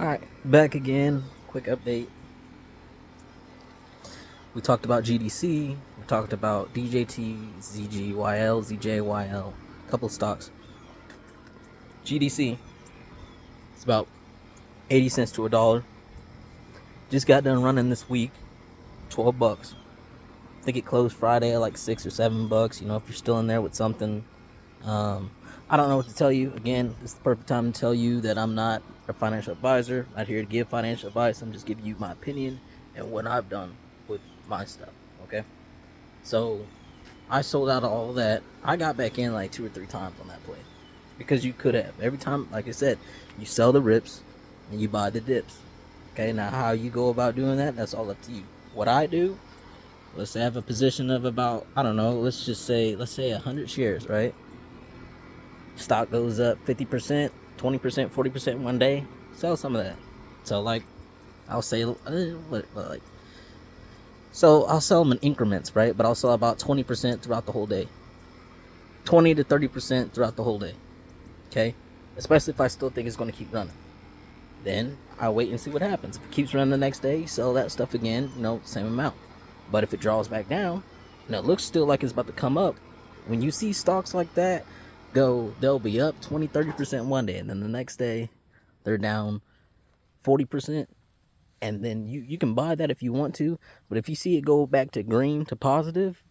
Alright, back again. Quick update. We talked about GDC, we talked about DJT, ZGYL, ZJYL, a couple of stocks. GDC, it's about 80 cents to a dollar. Just got done running this week, 12 bucks. I think it closed Friday at like 6 or 7 bucks. You know, if you're still in there with something. I don't know what to tell you. Again, this is the perfect time to tell you that I'm not a financial advisor. I'm not here to give financial advice. I'm just giving you my opinion and what I've done with my stuff. Okay, so I sold out all of that. I got back in like 2 or 3 times on that play because you could have. Every time, like I said, you sell the rips and you buy the dips. Okay, now how you go about doing that, that's all up to you. What I do, let's say I have a position of about, I don't know, let's say 100 shares, right? Stock goes up 50%, 20%, 40% one day, sell some of that. So like I'll say so I'll sell them in increments, right? But I'll sell about 20% throughout the whole day. 20 to 30% throughout the whole day. Okay? Especially if I still think it's going to keep running. Then I wait and see what happens. If it keeps running the next day, sell that stuff again, same amount. But if it draws back down, and it looks still like it's about to come up, when you see stocks like that they'll be up 20, 30% one day, and then the next day they're down 40%. And then you can buy that if you want to, but if you see it go back to green to positive,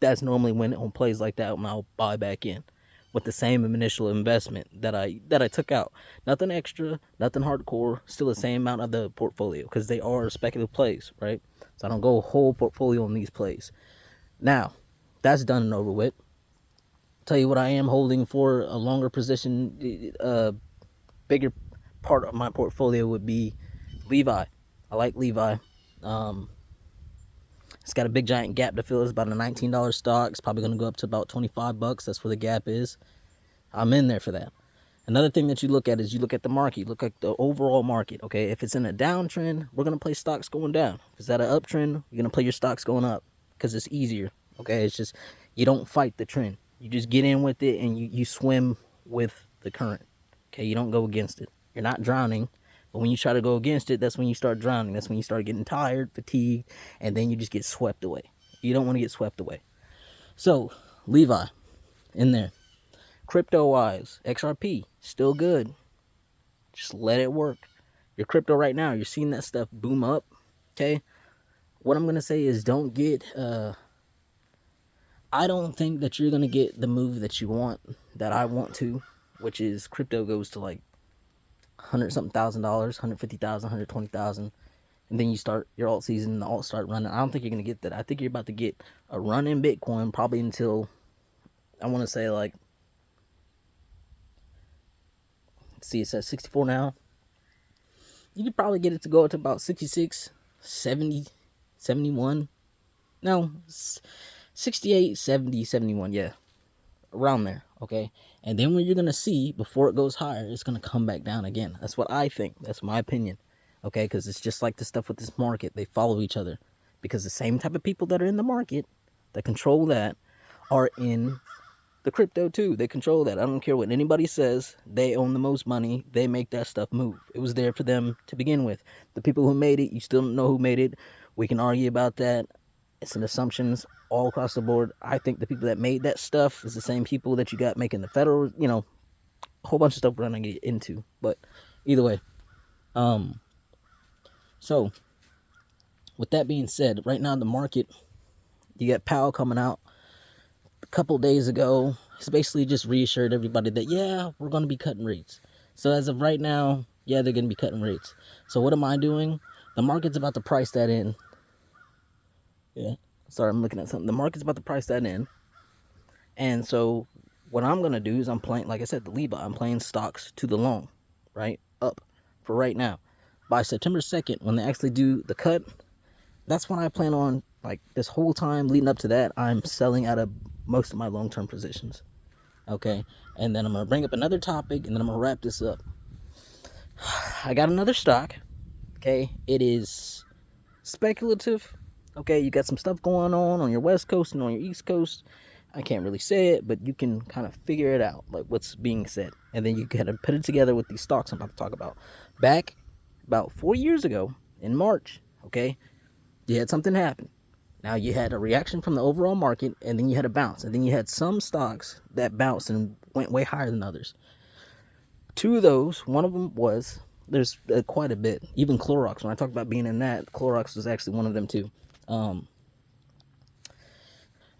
that's normally when on plays like that when I'll buy back in with the same initial investment that I took out. Nothing extra, nothing hardcore, still the same amount of the portfolio because they are speculative plays, right? So I don't go whole portfolio on these plays. Now, that's done and over with. Tell you what I am holding for a longer position, bigger part of my portfolio would be Levi. I like Levi. It's got a big giant gap to fill. It's about a $19 stock. It's probably going to go up to about 25 bucks. That's where the gap is. I'm in there for that. Another thing that you look at is you look at the market. You look at the overall market. Okay, if it's in a downtrend, we're going to play stocks going down. If it's at an uptrend, you're going to play your stocks going up because it's easier. Okay, it's just you don't fight the trend. You just get in with it and you swim with the current. Okay, you don't go against it. You're not drowning. But when you try to go against it, that's when you start drowning. That's when you start getting tired, fatigued, and then you just get swept away. You don't want to get swept away. So, Levi, in there. Crypto-wise, XRP, still good. Just let it work. Your crypto right now, you're seeing that stuff boom up, okay? What I'm going to say is don't get... I don't think that you're going to get the move that you want, that I want to, which is crypto goes to like 100 something thousand dollars, 150,000, 120,000, and then you start your alt season and the alt start running. I don't think you're going to get that. I think you're about to get a run in Bitcoin probably until, I want to say like, let's see, it's at 64 now. You could probably get it to go up to about 66, 70, 71. No, 68, 70, 71, yeah. Around there, okay? And then what you're going to see before it goes higher, it's going to come back down again. That's what I think. That's my opinion, okay? Because it's just like the stuff with this market. They follow each other. Because the same type of people that are in the market that control that are in the crypto too. They control that. I don't care what anybody says. They own the most money. They make that stuff move. It was there for them to begin with. The people who made it, you still don't know who made it. We can argue about that. It's an assumptions all across the board. I think the people that made that stuff is the same people that you got making the federal, a whole bunch of stuff we're gonna get into. But either way, so with that being said, right now in the market, you got Powell coming out a couple days ago. He's basically just reassured everybody that, yeah, we're going to be cutting rates. So as of right now, yeah, they're going to be cutting rates. So what am I doing? The market's about to price that in. Yeah, sorry, I'm looking at something. The market's about to price that in. And so what I'm going to do is I'm playing, like I said, the Levi. I'm playing stocks to the long, right? Up for right now. By September 2nd, when they actually do the cut, that's when I plan on, like this whole time leading up to that, I'm selling out of most of my long-term positions. Okay, and then I'm going to bring up another topic, and then I'm going to wrap this up. I got another stock, okay? It is speculative, okay? You got some stuff going on your West Coast and on your East Coast. I can't really say it, but you can kind of figure it out, like what's being said. And then you got to put it together with these stocks I'm about to talk about. Back about 4 years ago in March, okay, you had something happen. Now you had a reaction from the overall market, and then you had a bounce, and then you had some stocks that bounced and went way higher than others. Two of those, one of them was, there's quite a bit. Even Clorox, when I talked about being in that, Clorox was actually one of them too.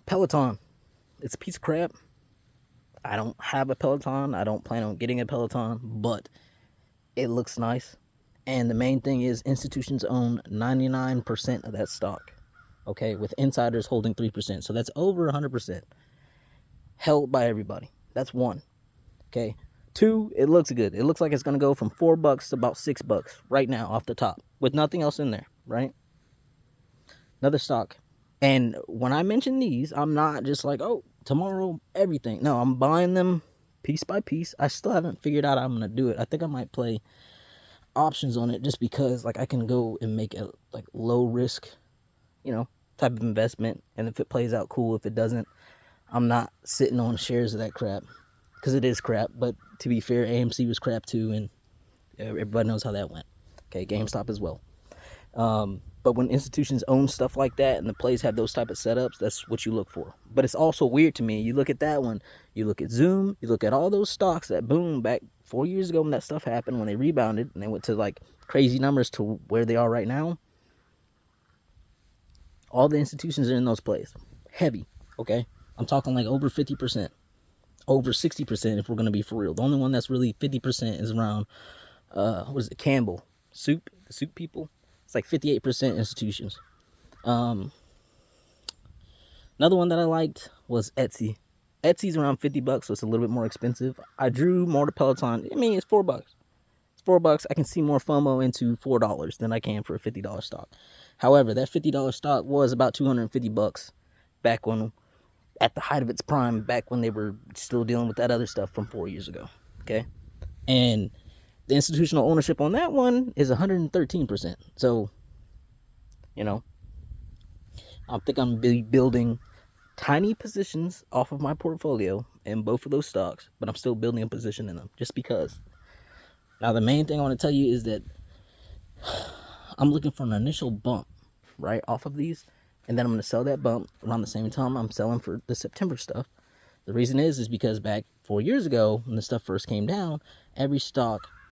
Peloton, it's a piece of crap. I don't have a Peloton. I don't plan on getting a Peloton, but it looks nice. And the main thing is institutions own 99% of that stock, okay, with insiders holding 3%. So that's over 100% held by everybody. That's one, okay. Two, it looks good. It looks like it's going to go from $4 to about $6 right now off the top with nothing else in there, right? Another stock. And when I mention these, I'm not just like, oh, tomorrow, everything. No, I'm buying them piece by piece. I still haven't figured out how I'm going to do it. I think I might play options on it just because, like, I can go and make a, like, low risk, type of investment. And if it plays out, cool. If it doesn't, I'm not sitting on shares of that crap, because it is crap. But to be fair, AMC was crap too, and everybody knows how that went. Okay, GameStop as well. But when institutions own stuff like that and the plays have those type of setups, that's what you look for. But it's also weird to me. You look at that one, you look at Zoom, you look at all those stocks that boomed back 4 years ago when that stuff happened, when they rebounded and they went to like crazy numbers to where they are right now. All the institutions are in those plays. Heavy, okay? I'm talking like over 50%, over 60% if we're going to be for real. The only one that's really 50% is around, what is it, Campbell Soup, the soup people. It's like 58% institutions. Another one that I liked was Etsy. Etsy's around $50, so it's a little bit more expensive. I drew more to Peloton. I mean, it's $4. It's $4. I can see more FOMO into $4 than I can for a $50 stock. However, that $50 stock was about $250 back when, at the height of its prime, back when they were still dealing with that other stuff from 4 years ago. Okay, and the institutional ownership on that one is 113%. So, I think I'm building tiny positions off of my portfolio in both of those stocks, but I'm still building a position in them just because. Now, the main thing I want to tell you is that I'm looking for an initial bump, right, off of these, and then I'm going to sell that bump around the same time I'm selling for the September stuff. The reason is because back 4 years ago, when the stuff first came down, every stock